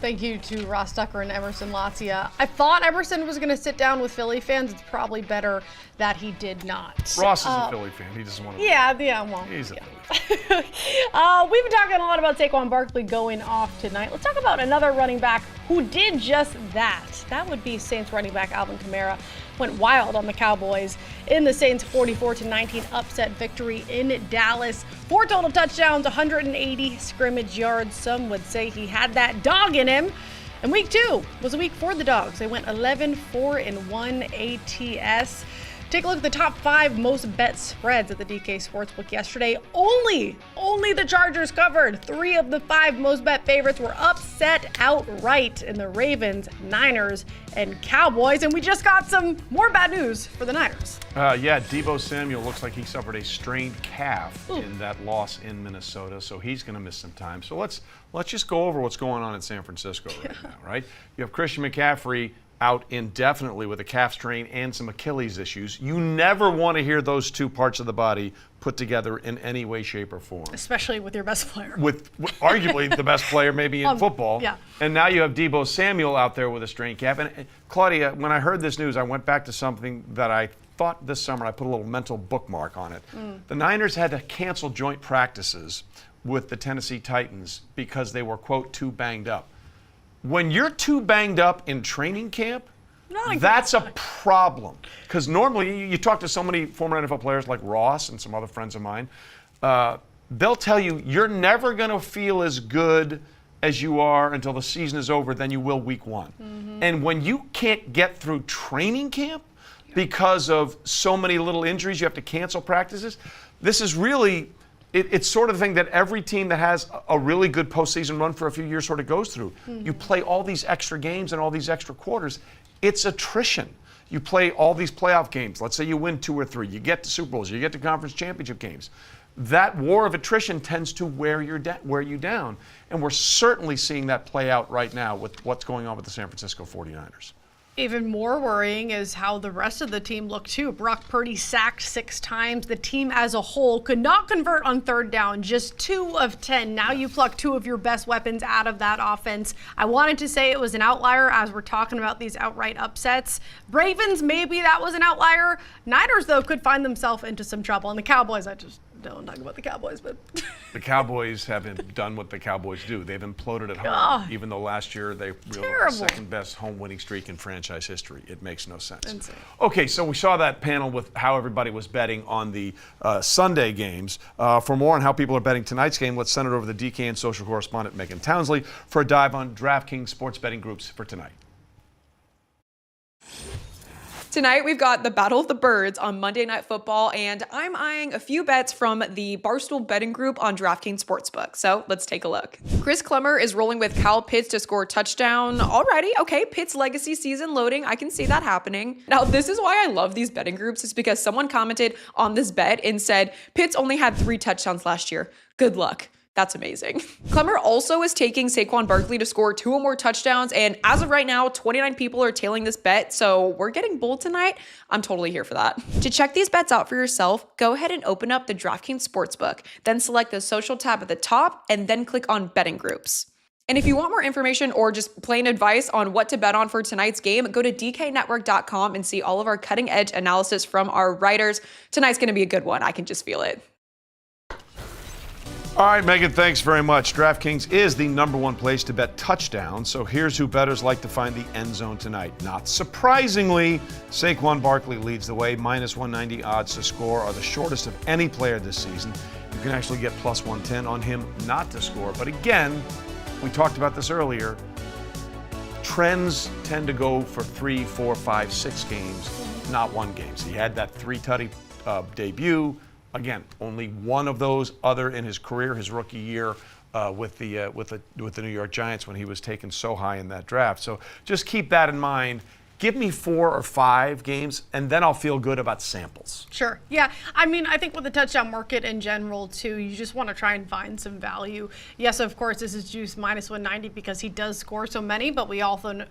Thank you to Ross Tucker and Emerson Latzia. I thought Emerson was going to sit down with Philly fans. It's probably better that he did not. Ross is a Philly fan. He doesn't want to. Yeah, well. He's a Philly fan. We've been talking a lot about Saquon Barkley going off tonight. Let's talk about another running back who did just that. That would be Saints running back Alvin Kamara. Went wild on the Cowboys in the Saints' 44-19 upset victory in Dallas. 4 total touchdowns, 180 scrimmage yards. Some would say he had that dog in him. And week 2 was a week for the Dogs. They went 11-4-1 ATS. Take a look at the top 5 most bet spreads at the DK Sportsbook yesterday. Only the Chargers covered. 3 of the 5 most bet favorites were upset outright in the Ravens, Niners, and Cowboys. And we just got some more bad news for the Niners. Deebo Samuel looks like he suffered a strained calf in that loss in Minnesota, so he's going to miss some time. So let's just go over what's going on in San Francisco right now, right? You have Christian McCaffrey out indefinitely with a calf strain and some Achilles issues. You never want to hear those two parts of the body put together in any way, shape, or form. Especially with your best player. With arguably the best player maybe in football. Yeah. And now you have Deebo Samuel out there with a strained calf. And Claudia, when I heard this news, I went back to something that I thought this summer. I put a little mental bookmark on it. The Niners had to cancel joint practices with the Tennessee Titans because they were, quote, too banged up. When you're too banged up in training camp, that's a problem. Because normally, you talk to so many former NFL players like Ross and some other friends of mine, they'll tell you you're never going to feel as good as you are until the season is over than you will week one. And when you can't get through training camp because of so many little injuries, you have to cancel practices, this is really... It's sort of the thing that every team that has a really good postseason run for a few years sort of goes through. You play all these extra games and all these extra quarters. It's attrition. You play all these playoff games. Let's say you win 2 or 3. You get to Super Bowls. You get to conference championship games. That war of attrition tends to wear you down. And we're certainly seeing that play out right now with what's going on with the San Francisco 49ers. Even more worrying is how the rest of the team looked too. Brock Purdy sacked 6 times. The team as a whole could not convert on 3rd down, just 2 of 10. Now you pluck 2 of your best weapons out of that offense. I wanted to say it was an outlier as we're talking about these outright upsets. Ravens, maybe that was an outlier. Niners, though, could find themselves into some trouble. And the Cowboys, I just don't talk about the Cowboys, but the Cowboys haven't done what the Cowboys do. They've imploded at home, even though last year they really were the second best home winning streak in franchise history. It makes no sense. Insane. Okay, so we saw that panel with how everybody was betting on the Sunday games. For more on how people are betting tonight's game, let's send it over to the DKN social correspondent Megan Townsley for a dive on DraftKings sports betting groups for tonight. Tonight, we've got the Battle of the Birds on Monday Night Football, and I'm eyeing a few bets from the Barstool Betting Group on DraftKings Sportsbook. So let's take a look. Chris Clemmer is rolling with Kyle Pitts to score a touchdown. Alrighty, okay, Pitts legacy season loading. I can see that happening. Now, this is why I love these betting groups. It's because someone commented on this bet and said, Pitts only had 3 touchdowns last year. Good luck. That's amazing. Clemmer also is taking Saquon Barkley to score 2 or more touchdowns, and as of right now, 29 people are tailing this bet, so we're getting bold tonight. I'm totally here for that. To check these bets out for yourself, go ahead and open up the DraftKings Sportsbook, then select the social tab at the top, and then click on Betting Groups. And if you want more information or just plain advice on what to bet on for tonight's game, go to dknetwork.com and see all of our cutting-edge analysis from our writers. Tonight's gonna be a good one. I can just feel it. All right, Megan, thanks very much. DraftKings is the #1 place to bet touchdowns, so here's who bettors like to find the end zone tonight. Not surprisingly, Saquon Barkley leads the way. -190 odds to score are the shortest of any player this season. You can actually get +110 on him not to score. But again, we talked about this earlier, trends tend to go for 3, 4, 5, 6 games, not 1 game. So he had that 3-tutty debut. Again, only 1 of those other in his career, his rookie year with the New York Giants when he was taken so high in that draft. So just keep that in mind. Give me 4 or 5 games, and then I'll feel good about samples. Sure. Yeah. I mean, I think with the touchdown market in general, too, you just want to try and find some value. Yes, of course, this is juice -190 because he does score so many, but we also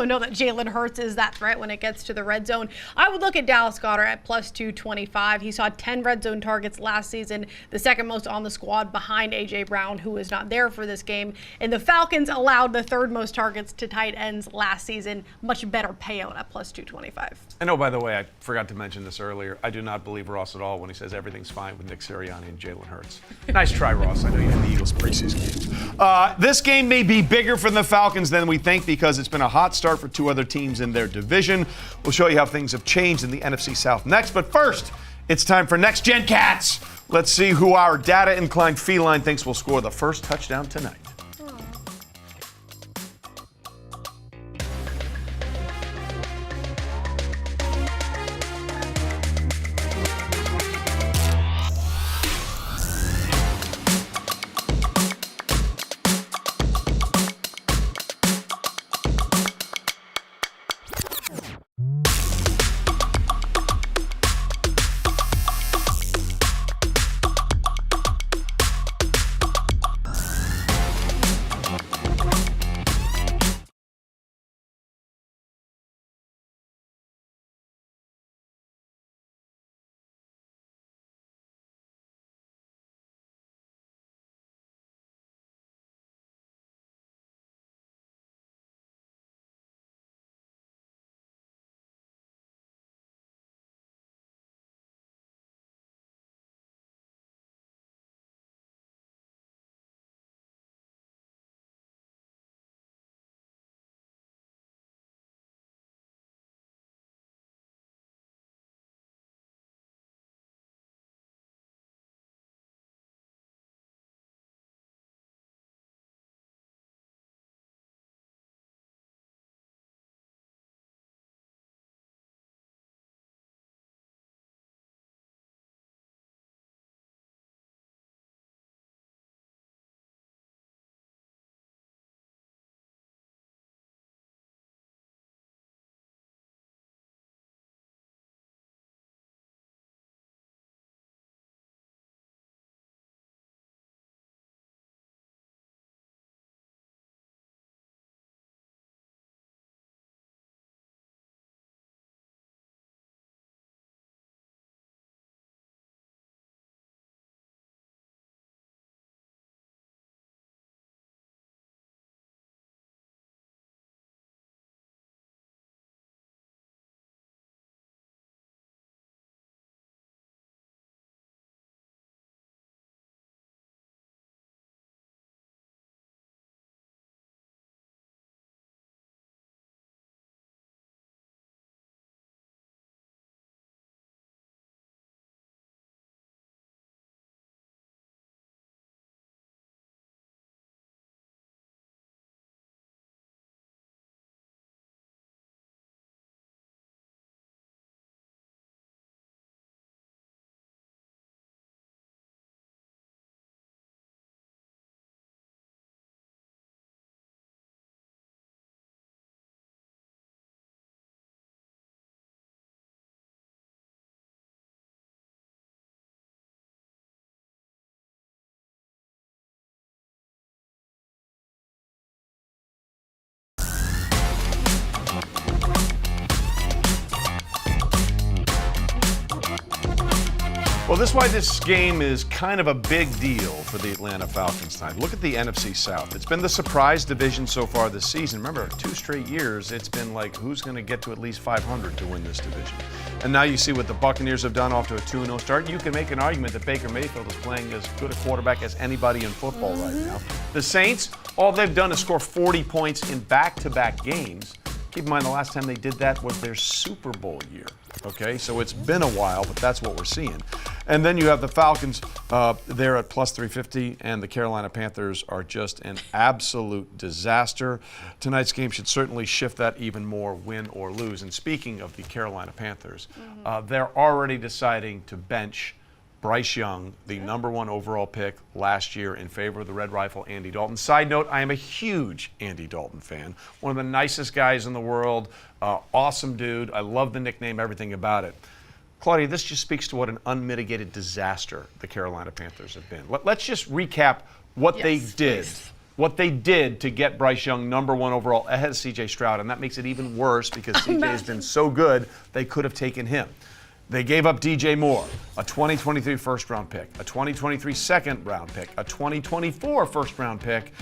know that Jalen Hurts is that threat when it gets to the red zone. I would look at Dallas Goedert at +225. He saw 10 red zone targets last season, the second most on the squad behind A.J. Brown, who is not there for this game. And the Falcons allowed the 3rd most targets to tight ends last season. Much better payout at +225. I know, by the way, I forgot to mention this earlier. I do not believe Ross at all when he says everything's fine with Nick Sirianni and Jalen Hurts. Nice try, Ross. I know you had the Eagles preseason games. This game may be bigger for the Falcons than we think because it's been a hot start for 2 other teams in their division. We'll show you how things have changed in the NFC South next. But first, it's time for Next Gen Cats. Let's see who our data-inclined feline thinks will score the first touchdown tonight. Well, this is why this game is kind of a big deal for the Atlanta Falcons tonight. Look at the NFC South. It's been the surprise division so far this season. Remember, 2 straight years, it's been like, who's going to get to at least 500 to win this division? And now you see what the Buccaneers have done off to a 2-0 start. You can make an argument that Baker Mayfield is playing as good a quarterback as anybody in football right now. The Saints, all they've done is score 40 points in back-to-back games. Keep in mind, the last time they did that was their Super Bowl year. Okay, so it's been a while, but that's what we're seeing. And then you have the Falcons there at plus 350, and the Carolina Panthers are just an absolute disaster. Tonight's game should certainly shift that even more, win or lose. And speaking of the Carolina Panthers, they're already deciding to bench Bryce Young, the #1 overall pick last year, in favor of the Red Rifle, Andy Dalton. Side note, I am a huge Andy Dalton fan. One of the nicest guys in the world. Awesome dude. I love the nickname, everything about it. Claudia, this just speaks to what an unmitigated disaster the Carolina Panthers have been. Let's just recap what they did. Please. What they did to get Bryce Young #1 overall ahead of C.J. Stroud, and that makes it even worse because C.J. has been so good, they could have taken him. They gave up DJ Moore, a 2023 first-round pick, a 2023 second-round pick, a 2024 first-round pick,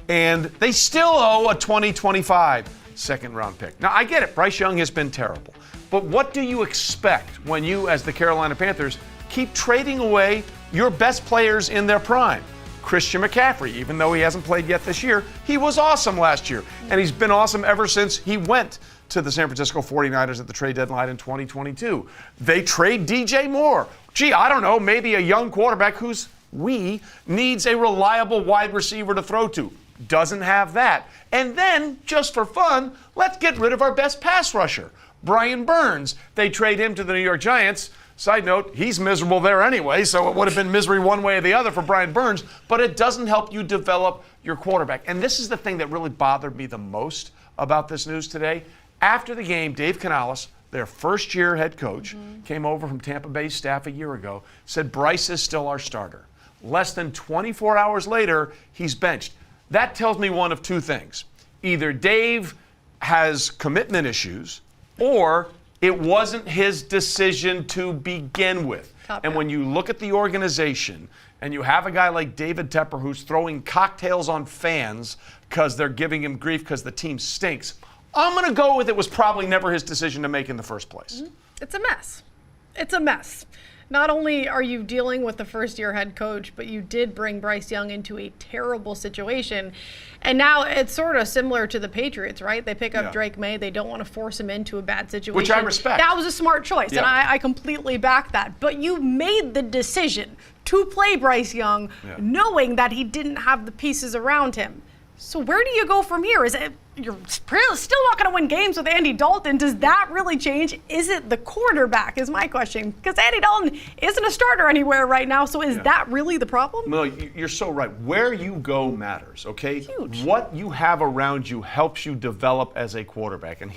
and they still owe a 2025 second-round pick. Now, I get it. Bryce Young has been terrible. But what do you expect when you, as the Carolina Panthers, keep trading away your best players in their prime? Christian McCaffrey, even though he hasn't played yet this year, he was awesome last year, and he's been awesome ever since he went to the San Francisco 49ers at the trade deadline in 2022. They trade DJ Moore. Gee, I don't know, maybe a young quarterback who's needs a reliable wide receiver to throw to. Doesn't have that. And then, just for fun, let's get rid of our best pass rusher, Brian Burns. They trade him to the New York Giants. Side note, he's miserable there anyway, so it would have been misery one way or the other for Brian Burns, but it doesn't help you develop your quarterback. And this is the thing that really bothered me the most about this news today. After the game, Dave Canales, their first-year head coach, came over from Tampa Bay's staff a year ago, said Bryce is still our starter. Less than 24 hours later, he's benched. That tells me one of two things. Either Dave has commitment issues, or it wasn't his decision to begin with. And when you look at the organization and you have a guy like David Tepper who's throwing cocktails on fans because they're giving him grief because the team stinks, I'm going to go with it was probably never his decision to make in the first place. It's a mess. It's a mess. Not only are you dealing with the first-year head coach, but you did bring Bryce Young into a terrible situation. And now it's sort of similar to the Patriots, right? They pick up Drake May. They don't want to force him into a bad situation. Which I respect. That was a smart choice, and I completely back that. But you made the decision to play Bryce Young knowing that he didn't have the pieces around him. So where do you go from here? Is it you're still not going to win games with Andy Dalton? Does that really change? Is it the quarterback is my question. Because Andy Dalton isn't a starter anywhere right now, so is that really the problem? No, you're so right. Where you go matters, okay? Huge. What you have around you helps you develop as a quarterback. And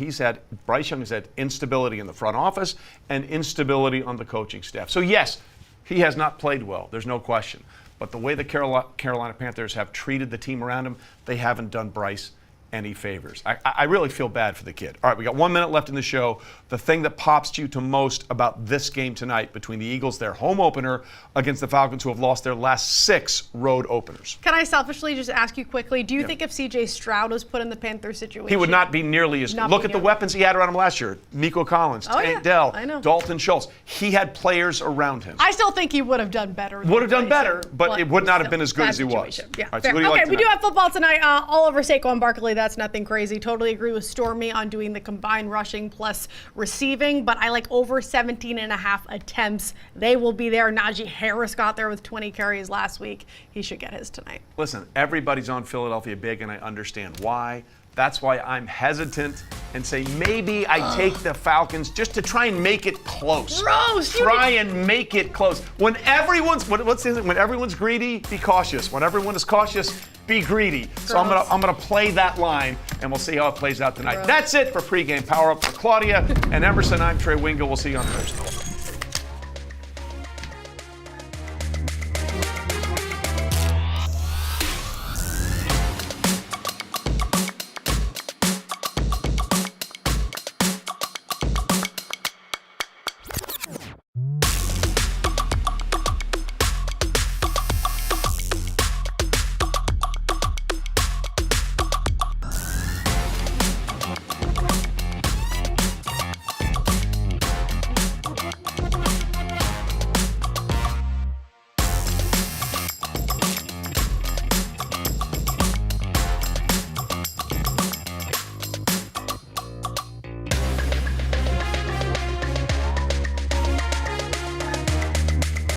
Bryce Young has had instability in the front office and instability on the coaching staff. So yes, he has not played well. There's no question. But the way the Carolina Panthers have treated the team around him, they haven't done Bryce any favors. I really feel bad for the kid. All right, we got 1 minute left in the show. The thing that pops to you to most about this game tonight between the Eagles, their home opener, against the Falcons, who have lost their last 6 road openers. Can I selfishly just ask you quickly, do you think if C.J. Stroud was put in the Panthers situation, he would not be nearly as good? Look at the weapons he had around him last year. Nico Collins, Tank Dell, Dalton Schultz. He had players around him. I still think he would have done better. Would have done better, but it would not have been as good as he was. Yeah. All right, so Okay, we do have football tonight. All over Saquon Barkley. That's nothing crazy. Totally agree with Stormy on doing the combined rushing plus receiving, but I like over 17.5 attempts. They will be there. Najee Harris got there with 20 carries last week. He should get his tonight. Listen, everybody's on Philadelphia big, and I understand why. That's why I'm hesitant and say maybe I take the Falcons just to try and make it close. Gross! Try and make it close. When everyone's when everyone's greedy, be cautious. When everyone is cautious, be greedy. Gross. So I'm gonna play that line, and we'll see how it plays out tonight. Gross. That's it for Pregame PowerUp. For Claudia and Emerson, I'm Trey Wingo. We'll see you on Thursday.